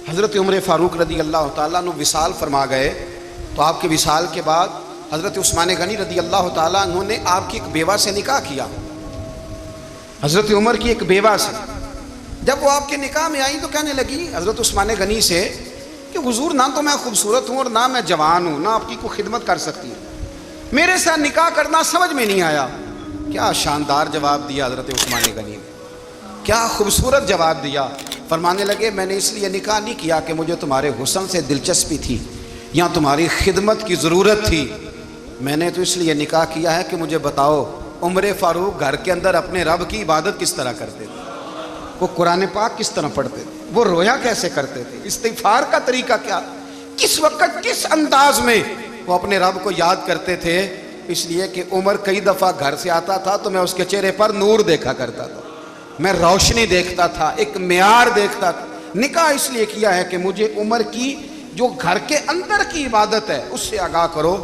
حضرت عمر فاروق رضی اللہ تعالیٰ عنہ وصال فرما گئے تو آپ کے وصال کے بعد حضرت عثمان غنی رضی اللہ تعالیٰ عنہ نے آپ کی ایک بیوہ سے نکاح کیا. حضرت عمر کی ایک بیوہ سے جب وہ آپ کے نکاح میں آئی تو کہنے لگی حضرت عثمان غنی سے کہ حضور نہ تو میں خوبصورت ہوں اور نہ میں جوان ہوں، نہ آپ کی کوئی خدمت کر سکتی ہوں، میرے ساتھ نکاح کرنا سمجھ میں نہیں آیا. کیا شاندار جواب دیا حضرت عثمان غنی نے، کیا خوبصورت جواب دیا. فرمانے لگے میں نے اس لیے نکاح نہیں کیا کہ مجھے تمہارے حسن سے دلچسپی تھی یا تمہاری خدمت کی ضرورت تھی، میں نے تو اس لیے نکاح کیا ہے کہ مجھے بتاؤ عمر فاروق گھر کے اندر اپنے رب کی عبادت کس طرح کرتے تھے، وہ قرآن پاک کس طرح پڑھتے تھے، وہ رویا کیسے کرتے تھے، استغفار کا طریقہ کیا، کس وقت کس انداز میں وہ اپنے رب کو یاد کرتے تھے. اس لیے کہ عمر کئی دفعہ گھر سے آتا تھا تو میں اس کے چہرے پر نور دیکھا کرتا تھا، میں روشنی دیکھتا تھا، ایک معیار دیکھتا تھا. نکاح اس لیے کیا ہے کہ مجھے عمر کی جو گھر کے اندر کی عبادت ہے اس سے آگاہ کرو،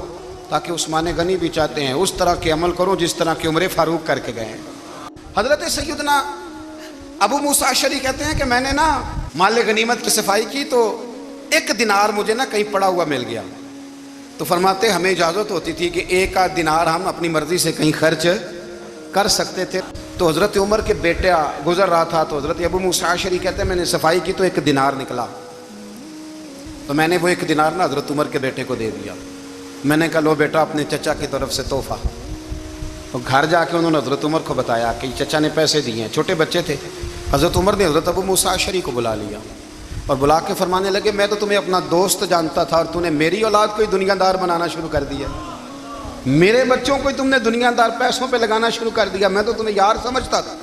تاکہ عثمان غنی بھی چاہتے ہیں اس طرح کے عمل کرو جس طرح کہ عمر فاروق کر کے گئے ہیں. حضرت سیدنا ابو موسیٰ اشعری کہتے ہیں کہ میں نے نا مال غنیمت کی صفائی کی تو 1 دینار مجھے نا کہیں پڑا ہوا مل گیا، تو فرماتے ہمیں اجازت ہوتی تھی کہ 1 دینار ہم اپنی مرضی سے کہیں خرچ کر سکتے تھے. تو حضرت عمر کے بیٹا گزر رہا تھا تو حضرت ابو موسیٰ اشعری کہتے ہیں میں نے صفائی کی تو 1 دینار نکلا، تو میں نے وہ 1 دینار نا حضرت عمر کے بیٹے کو دے دیا. میں نے کہا لو بیٹا اپنے چچا کی طرف سے تحفہ. تو گھر جا کے انہوں نے حضرت عمر کو بتایا کہ چچا نے پیسے دیے ہیں، چھوٹے بچے تھے. حضرت عمر نے حضرت ابو موسیٰ اشعری کو بلا لیا اور بلا کے فرمانے لگے میں تو تمہیں اپنا دوست جانتا تھا اور تو نے میری اولاد کو ہی دنیا دار بنانا شروع کر دیا، میرے بچوں کو ہی تم نے دنیا دار پیسوں پہ لگانا شروع کر دیا، میں تو تمہیں یار سمجھتا تھا.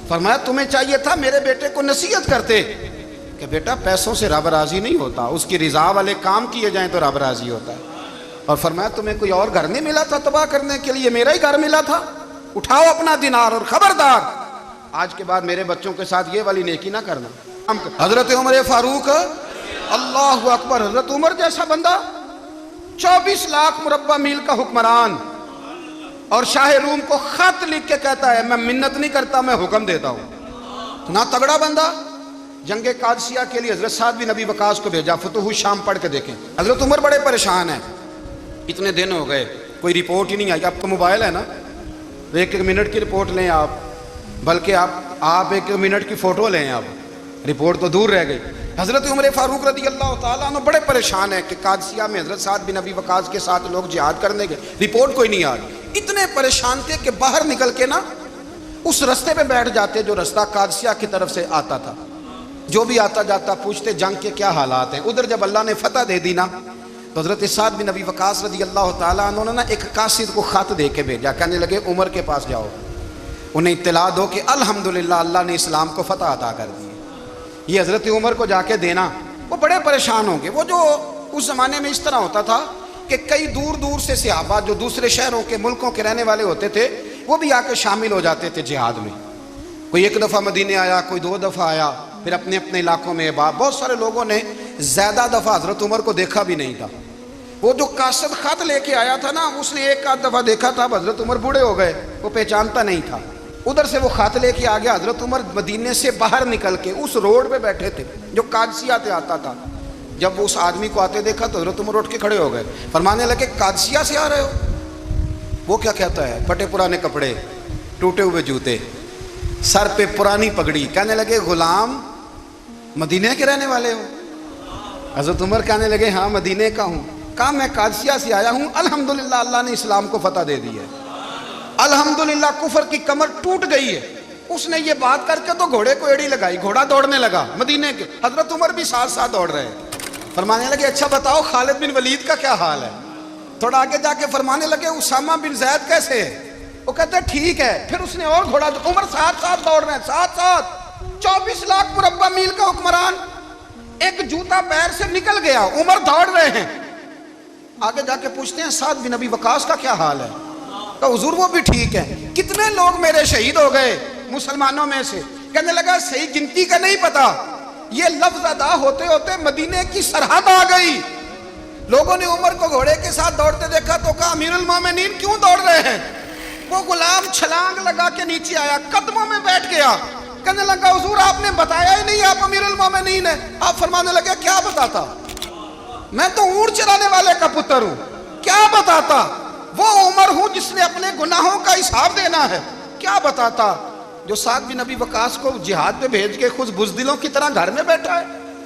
فرمایا تمہیں چاہیے تھا میرے بیٹے کو نصیحت کرتے کہ بیٹا پیسوں سے رب راضی نہیں ہوتا، اس کی رضا والے کام کیے جائیں تو رب راضی ہوتا ہے. اور فرمایا تمہیں کوئی اور گھر نہیں ملا تھا تباہ کرنے کے لیے، میرا ہی گھر ملا تھا، اٹھاؤ اپنا دینار اور خبردار آج کے بعد میرے بچوں کے ساتھ یہ والی نیکی نہ کرنا. حضرت عمر فاروق اللہ اکبر، حضرت عمر جیسا بندہ 24 لاکھ مربع میل کا حکمران اور شاہ روم کو خط لکھ کے کہتا ہے میں منت نہیں کرتا میں حکم دیتا ہوں. اتنا تگڑا بندہ. جنگ قادسیہ کے لیے حضرت سعد بن ابی وقاص کو بھیجا، فتوح الشام پڑھ کے دیکھیں. حضرت عمر بڑے پریشان ہیں، اتنے دن ہو گئے کوئی رپورٹ ہی نہیں آئی. آپ کا موبائل ہے نا، 1 منٹ کی رپورٹ لیں آپ، بلکہ آپ 1 منٹ کی فوٹو لیں، آپ رپورٹ تو دور رہ گئی. حضرت عمر فاروق رضی اللہ تعالیٰ عنہ بڑے پریشان ہیں کہ قادسیہ میں حضرت سعد بن ابی وقاص کے ساتھ لوگ جہاد کرنے گئے، رپورٹ کوئی نہیں آ رہی. اتنے پریشان تھے کہ باہر نکل کے نا اس رستے پہ بیٹھ جاتے جو رستہ قادسیہ کی طرف سے آتا تھا. جو بھی آتا جاتا پوچھتے جنگ کے کیا حالات ہیں. ادھر جب اللہ نے فتح دے دی نا تو حضرت سعد بن ابی وقاص رضی اللہ تعالیٰ عنہ نے نا ایک قاصد کو خط دے کے بھیجا، کہنے لگے عمر کے پاس جاؤ، انہیں اطلاع دو کہ الحمدللہ اللہ نے اسلام کو فتح عطا کر دی. یہ حضرت عمر کو جا کے دینا. وہ بڑے پریشان ہوں گے. وہ جو اس زمانے میں اس طرح ہوتا تھا کہ کئی دور دور سے صحابہ جو دوسرے شہروں کے ملکوں کے رہنے والے ہوتے تھے وہ بھی آ کے شامل ہو جاتے تھے جہاد میں. کوئی 1 دفعہ مدینے آیا، کوئی 2 دفعہ آیا، پھر اپنے اپنے علاقوں میں. بہت سارے لوگوں نے زیادہ دفعہ حضرت عمر کو دیکھا بھی نہیں تھا. وہ جو قاصد خط لے کے آیا تھا نا اس نے 1 آدھ دفعہ دیکھا تھا، حضرت عمر بوڑھے ہو گئے، وہ پہچانتا نہیں تھا. ادھر سے وہ خط لے کے آ گیا. حضرت عمر مدینے سے باہر نکل کے اس روڈ پہ بیٹھے تھے جو قادسیہ سے آتا تھا. جب وہ اس آدمی کو آتے دیکھا تو حضرت عمر اٹھ کے کھڑے ہو گئے، فرمانے لگے قادسیہ سے آ رہے ہو؟ وہ کیا کہتا ہے؟ پھٹے پرانے کپڑے، ٹوٹے ہوئے جوتے، سر پہ پرانی پگڑی. کہنے لگے غلام مدینے کے رہنے والے ہو؟ حضرت عمر کہنے لگے ہاں مدینے کا ہوں. کہا میں قادسیہ سے آیا ہوں، الحمدللہ اللہ نے اسلام کو فتح دے دی ہے، الحمدللہ کفر کی کمر ٹوٹ گئی ہے. اس نے یہ بات کر کے تو گھوڑے کو ایڑی لگائی، گھوڑا دوڑنے لگا مدینے کے. حضرت عمر بھی ساتھ ساتھ دوڑ رہے ہیں. فرمانے لگے اچھا بتاؤ خالد بن ولید کا کیا حال ہے؟ تھوڑا آگے جا کے فرمانے لگے اسامہ بن زید کیسے ہے؟ وہ کہتے ہیں ٹھیک ہے. پھر اس نے اور گھوڑا. عمر ساتھ ساتھ دوڑ رہے ہیں، ساتھ ساتھ. 24 لاکھ مربع میل کا حکمران، 1 جوتا پیر سے نکل گیا، عمر دوڑ رہے ہیں. آگے جا کے پوچھتے ہیں سعد بن ابی وقاص کا کیا حال ہے؟ کہ حضور وہ بھی ٹھیک ہے. کتنے لوگ میرے شہید ہو گئے مسلمانوں میں سے؟ کہنے لگا صحیح گنتی کا نہیں پتا. یہ لفظ ادا ہوتے ہوتے مدینے کی سرحد آ گئی. لوگوں نے عمر کو گھوڑے کے ساتھ دوڑتے دیکھا تو کہا امیر المومنین کیوں دوڑ رہے ہیں؟ وہ غلام چھلانگ لگا کے نیچے آیا، قدموں میں بیٹھ گیا. کہنے لگا حضور آپ نے بتایا ہی نہیں، آپ امیر المومنین ہیں۔ آپ فرمانے لگے کیا بتاتا، میں تو اونٹ چرانے والے کا پتر ہوں، کیا بتاتا، وہ عمر ہوں جس نے اپنے گناہوں کا حساب دینا ہے، کیا بتاتا، جو سعد بن ابی وقاص کو جہاد پہ بھیج کے خود بزدلوں کی طرح گھر میں بیٹھا ہے،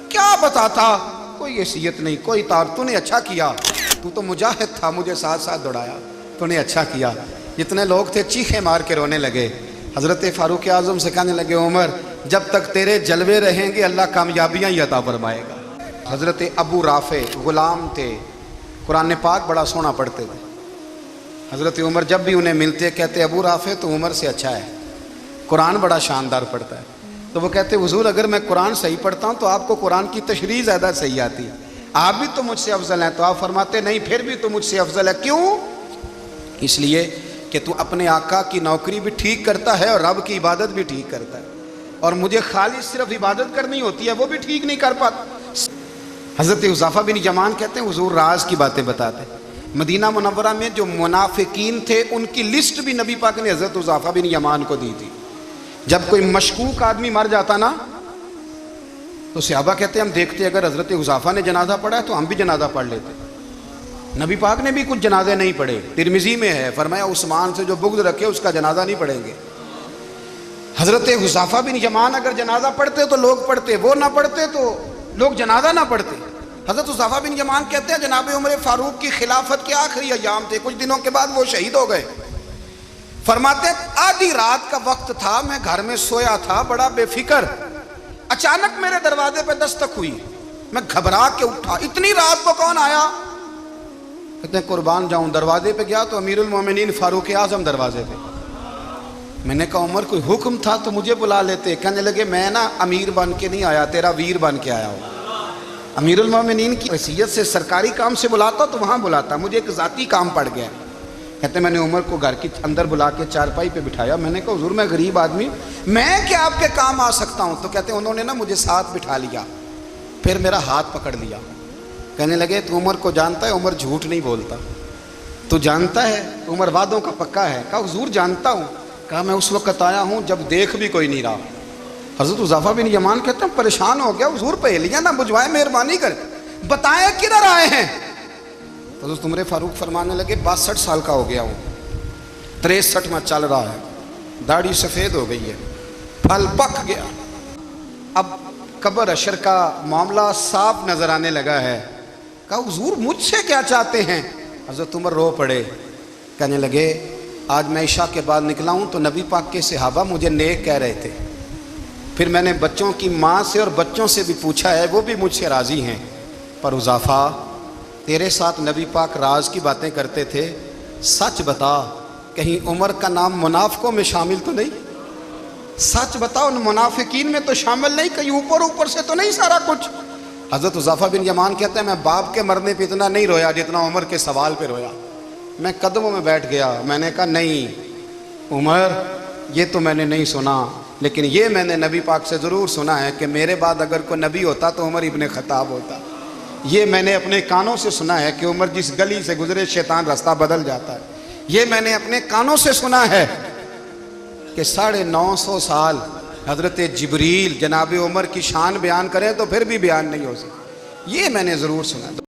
کیا بتاتا، کوئی حیثیت نہیں، کوئی تو نے اچھا کیا، تو مجاہد تھا، مجھے ساتھ ساتھ دوڑایا، تو نے اچھا کیا۔ جتنے لوگ تھے چیخیں مار کے رونے لگے۔ حضرت فاروق اعظم سے کہنے لگے عمر جب تک تیرے جلوے رہیں گے اللہ کامیابیاں ہی عطا فرمائے گا۔ حضرت ابو رافع غلام تھے، قرآن پاک بڑا سونا پڑھتے تھے۔ حضرت عمر جب بھی انہیں ملتے کہتے ابو رافع تو عمر سے اچھا ہے، قرآن بڑا شاندار پڑھتا ہے۔ تو وہ کہتے حضور اگر میں قرآن صحیح پڑھتا ہوں تو آپ کو قرآن کی تشریح زیادہ صحیح آتی ہے، آپ بھی تو مجھ سے افضل ہیں۔ تو آپ فرماتے نہیں پھر بھی تو مجھ سے افضل ہے، کیوں؟ اس لیے کہ تو اپنے آقا کی نوکری بھی ٹھیک کرتا ہے اور رب کی عبادت بھی ٹھیک کرتا ہے، اور مجھے خالص صرف عبادت کرنی ہوتی ہے وہ بھی ٹھیک نہیں کر پاتا۔ حضرت حذیفہ بن یمان کہتے ہیں حضور راز کی باتیں بتاتے، مدینہ منورہ میں جو منافقین تھے ان کی لسٹ بھی نبی پاک نے حضرت حذیفہ بن یمان کو دی تھی۔ جب کوئی مشکوک آدمی مر جاتا نا تو صحابہ کہتے ہیں ہم دیکھتے اگر حضرت حذیفہ نے جنازہ پڑھا ہے تو ہم بھی جنازہ پڑھ لیتے۔ نبی پاک نے بھی کچھ جنازے نہیں پڑھے، ترمذی میں ہے، فرمایا عثمان سے جو بغض رکھے اس کا جنازہ نہیں پڑھیں گے۔ حضرت حذیفہ بن یمان اگر جنازہ پڑھتے تو لوگ پڑھتے، وہ نہ پڑھتے تو لوگ جنازہ نہ پڑھتے۔ حضرت حذیفہ بن یمان کہتے ہیں جناب عمر فاروق کی خلافت کے آخری ایام تھے، کچھ دنوں کے بعد وہ شہید ہو گئے۔ فرماتے آدھی رات کا وقت تھا، میں گھر میں سویا تھا بڑا بے فکر، اچانک میرے دروازے پہ دستک ہوئی، میں گھبرا کے اٹھا، اتنی رات کو کون آیا؟ کہتے ہیں قربان جاؤں، دروازے پہ گیا تو امیر المومنین فاروق اعظم دروازے پہ۔ میں نے کہا عمر کوئی حکم تھا تو مجھے بلا لیتے۔ کہنے لگے میں نا امیر بن کے نہیں آیا، تیرا ویر بن کے آیا ہوں۔ امیر المومنین کی حیثیت سے سرکاری کام سے بلاتا تو وہاں بلاتا، مجھے ایک ذاتی کام پڑ گیا۔ کہتے ہیں میں نے عمر کو گھر کی اندر بلا کے چارپائی پہ بٹھایا، میں نے کہا حضور میں غریب آدمی، میں کیا آپ کے کام آ سکتا ہوں؟ تو کہتے ہیں انہوں نے نا مجھے ساتھ بٹھا لیا، پھر میرا ہاتھ پکڑ لیا، کہنے لگے تو عمر کو جانتا ہے؟ عمر جھوٹ نہیں بولتا، تو جانتا ہے عمر وعدوں کا پکا ہے؟ کہا حضور جانتا ہوں۔ کہا میں اس وقت آیا ہوں جب دیکھ بھی کوئی نہیں رہا۔ حضرت حذیفہ بن یمان کہتے ہیں پریشان ہو گیا، حضور پہیلیاں نہ بجھوائے، مہربانی کر بتائیں کدھر آئے ہیں؟ حضرت عمر فاروق فرمانے لگے 62 سال کا ہو گیا ہوں، 63 میں چل رہا ہے، داڑھی سفید ہو گئی ہے، پھل پک گیا، اب قبر اشر کا معاملہ صاف نظر آنے لگا ہے۔ کہا حضور مجھ سے کیا چاہتے ہیں؟ حضرت عمر رو پڑے، کہنے لگے آج میں عشاء کے بعد نکلا ہوں تو نبی پاک کے صحابہ مجھے نیک کہہ رہے تھے، پھر میں نے بچوں کی ماں سے اور بچوں سے بھی پوچھا ہے، وہ بھی مجھ سے راضی ہیں، پر حذیفہ تیرے ساتھ نبی پاک راز کی باتیں کرتے تھے، سچ بتا کہیں عمر کا نام منافقوں میں شامل تو نہیں؟ سچ بتا ان منافقین میں تو شامل نہیں، کہیں اوپر سے تو نہیں سارا کچھ؟ حضرت حذیفہ بن یمان کہتے ہیں میں باپ کے مرنے پہ اتنا نہیں رویا جتنا عمر کے سوال پہ رویا۔ میں قدموں میں بیٹھ گیا، میں نے کہا نہیں عمر یہ تو میں نے نہیں سنا، لیکن یہ میں نے نبی پاک سے ضرور سنا ہے کہ میرے بعد اگر کوئی نبی ہوتا تو عمر ابن خطاب ہوتا۔ یہ میں نے اپنے کانوں سے سنا ہے کہ عمر جس گلی سے گزرے شیطان راستہ بدل جاتا ہے۔ یہ میں نے اپنے کانوں سے سنا ہے کہ 950 سال حضرت جبریل جناب عمر کی شان بیان کریں تو پھر بھی بیان نہیں ہو سکتا۔ یہ میں نے ضرور سنا۔